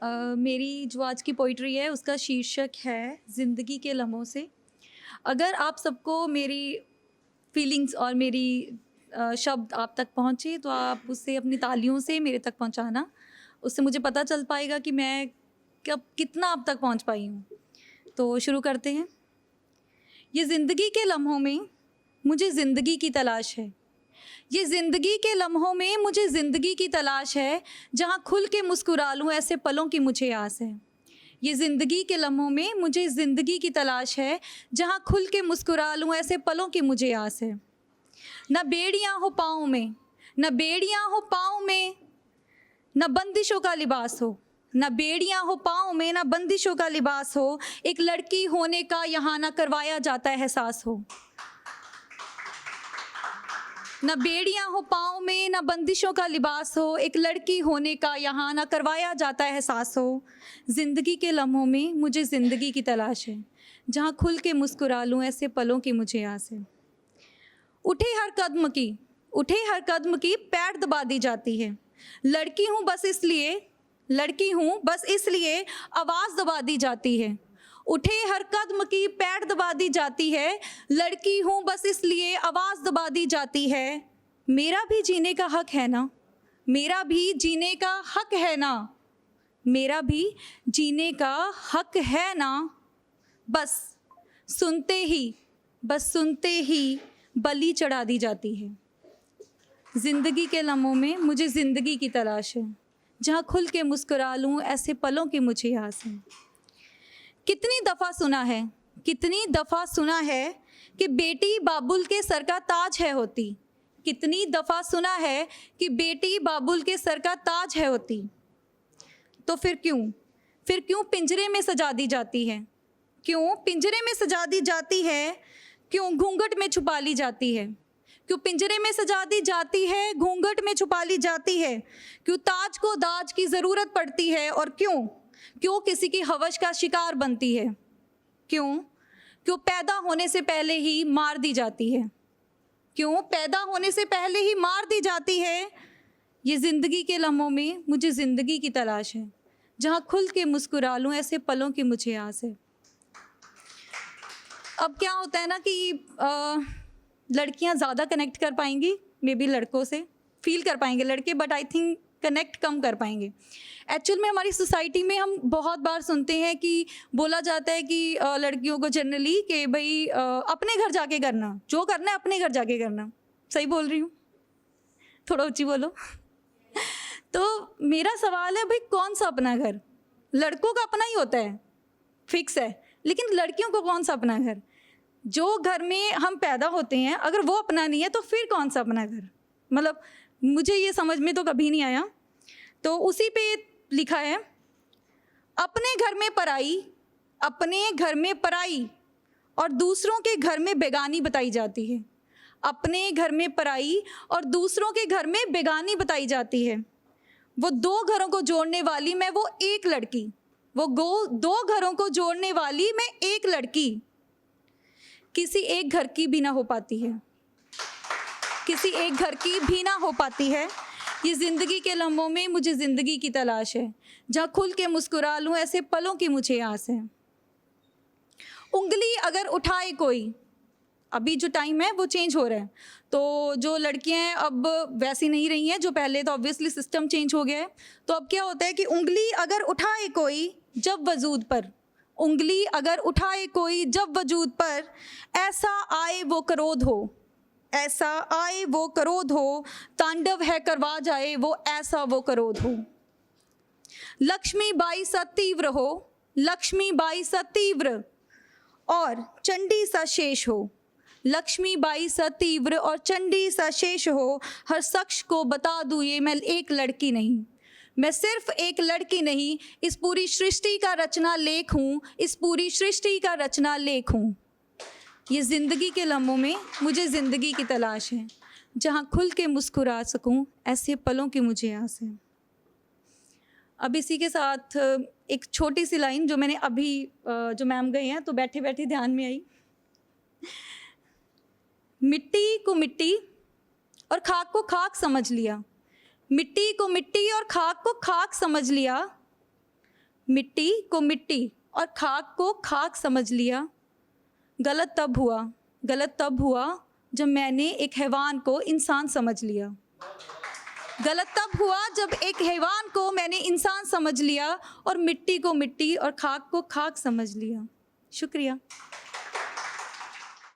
मेरी जो आज की पोइट्री है उसका शीर्षक है ज़िंदगी के लम्हों से। अगर आप सबको मेरी फीलिंग्स और मेरी शब्द आप तक पहुँचे तो आप उसे अपनी तालियों से मेरे तक पहुँचाना। उससे मुझे पता चल पाएगा कि मैं कब कितना आप तक पहुँच पाई हूँ। तो शुरू करते हैं। ये ज़िंदगी के लम्हों में मुझे ज़िंदगी की तलाश है। ये ज़िंदगी के लम्हों में मुझे ज़िंदगी की तलाश है, जहाँ खुल के मुस्कुरा लूँ ऐसे पलों की मुझे आस है। ये ज़िंदगी के लम्हों में मुझे ज़िंदगी की तलाश है, जहाँ खुल के मुस्कुरा लूँ ऐसे पलों की मुझे आस है। न बेड़ियाँ हो पाँव में, न बेड़ियाँ हो पाँव में, न बंदिशों का लिबास हो। न बेड़ियाँ हो पाँव में, न बंदिशों का लिबास हो। एक लड़की होने का यहाँ न करवाया जाता है एहसास हो। न बेड़ियाँ हो पाँव में, न बंदिशों का लिबास हो। एक लड़की होने का यहाँ न करवाया जाता है एहसास हो। ज़िंदगी के लम्हों में मुझे ज़िंदगी की तलाश है, जहाँ खुल के मुस्कुरा लूँ ऐसे पलों की मुझे आस है। उठे हर कदम की पैर दबा दी जाती है। लड़की हूँ बस इसलिए आवाज़ दबा दी जाती है। उठे हर कदम की पैर दबा दी जाती है। लड़की हूँ बस इसलिए आवाज़ दबा दी जाती है। मेरा भी जीने का हक है ना, मेरा भी जीने का हक है ना, मेरा भी जीने का हक है ना। बस सुनते ही बलि चढ़ा दी जाती है। ज़िंदगी के लम्हों में मुझे ज़िंदगी की तलाश है, जहाँ खुल के मुस्कुरा लूँ ऐसे पलों की मुझे आस है। कितनी दफ़ा सुना है कि बेटी बाबुल के सर का ताज है होती। कितनी दफ़ा सुना है कि बेटी बाबुल के सर का ताज है होती। तो फिर क्यों पिंजरे में सजा दी जाती है? क्यों पिंजरे में सजा दी जाती है? क्यों घूंघट में छुपा ली जाती है? क्यों पिंजरे में सजा दी जाती है, घूंघट में छुपा ली जाती है? क्यों ताज को दाज की ज़रूरत पड़ती है? और क्यों किसी की हवस का शिकार बनती है? क्यों पैदा होने से पहले ही मार दी जाती है? क्यों पैदा होने से पहले ही मार दी जाती है? ये ज़िंदगी के लम्हों में मुझे ज़िंदगी की तलाश है, जहाँ खुल के मुस्कुरा लूँ ऐसे पलों की मुझे आस है। अब क्या होता है ना कि लड़कियां ज़्यादा कनेक्ट कर पाएंगी मे बी लड़कों से, फील कर पाएंगे लड़के, बट आई थिंक कनेक्ट कम कर पाएंगे। एक्चुअल में हमारी सोसाइटी में हम बहुत बार सुनते हैं कि बोला जाता है कि लड़कियों को जनरली कि भाई अपने घर जाके करना, जो करना है अपने घर जाके करना। सही बोल रही हूँ? थोड़ा ऊँची बोलो। तो मेरा सवाल है, भाई कौन सा अपना घर? लड़कों का अपना ही होता है, फिक्स है, लेकिन लड़कियों को कौन सा अपना घर? जो घर में हम पैदा होते हैं अगर वो अपना नहीं है तो फिर कौन सा अपना घर? मतलब मुझे ये समझ में तो कभी नहीं आया। तो उसी पे लिखा है, अपने घर में पराई और दूसरों के घर में बेगानी बताई जाती है। अपने घर में पराई और दूसरों के घर में बेगानी बताई जाती है। वो दो घरों को जोड़ने वाली मैं वो एक लड़की, दो घरों को जोड़ने वाली मैं एक लड़की, किसी एक घर की भी ना हो पाती है, किसी एक घर की भी ना हो पाती है। ये ज़िंदगी के लम्हों में मुझे ज़िंदगी की तलाश है, जहाँ खुल के मुस्कुरा लूँ ऐसे पलों की मुझे आस है। उंगली अगर उठाए कोई, अभी जो टाइम है वो चेंज हो रहा है, तो जो लड़कियां हैं अब वैसी नहीं रही हैं जो पहले, तो ऑब्वियसली सिस्टम चेंज हो गया है। तो अब क्या होता है कि उंगली अगर उठाए कोई जब वजूद पर, उंगली अगर उठाए कोई जब वजूद पर, ऐसा आए वो क्रोध हो, ऐसा आए वो क्रोध हो, तांडव है करवा जाए वो ऐसा वो क्रोध हो। लक्ष्मी बाई सा तीव्र हो, लक्ष्मी बाई सा तीव्र और चंडी सा शेष हो, लक्ष्मी बाई सा तीव्र और चंडी सा शेष हो। हर शख्स को बता दूँ ये मैं एक लड़की नहीं, मैं सिर्फ एक लड़की नहीं, इस पूरी सृष्टि का रचना लेख हूँ, इस पूरी सृष्टि का रचना लेख हूँ। ये ज़िंदगी के लम्हों में मुझे ज़िंदगी की तलाश है, जहाँ खुल के मुस्कुरा सकूँ ऐसे पलों की मुझे आस है। अब इसी के साथ एक छोटी सी लाइन जो मैंने अभी जो मैम गए हैं तो बैठे बैठे ध्यान में आई। मिट्टी को मिट्टी और खाक को खाक समझ लिया, मिट्टी को मिट्टी और खाक को खाक समझ लिया, मिट्टी को मिट्टी और खाक को खाक समझ लिया। गलत तब हुआ जब मैंने एक हैवान को इंसान समझ लिया। गलत तब हुआ जब एक हैवान को मैंने इंसान समझ लिया और मिट्टी को मिट्टी और खाक को खाक समझ लिया। शुक्रिया।